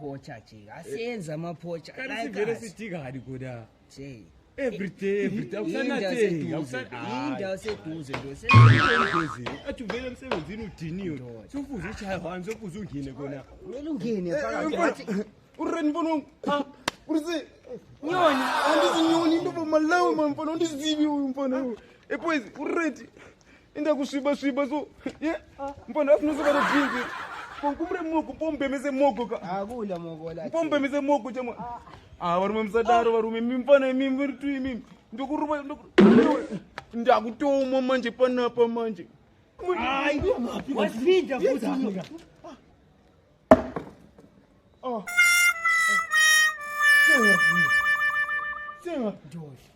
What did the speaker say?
amaphocha jika asiyenza amaphocha Kanti sivele sidika hadi koda. je Every day awusanathengi indawo seduze nje awusanathengi athi uvele emsebenzini udiniwe sofuze ushaya hansi sofuze ungene kona kumele ungene phakathi ureni mfono urisi nyoni andizinyoni into bomalawo mfono andizibi uyu mfono epoezi ureti inda kuswiba so ye mfono afuna soba jinzi kumre mogo pombemeze mogo ka akula mokola pombemeze mogo chama varume musadaro varume mimfana mimi ritu mimi ndokuruva ndakutoma manje panapa manje wasipinda futhi senga ndoshi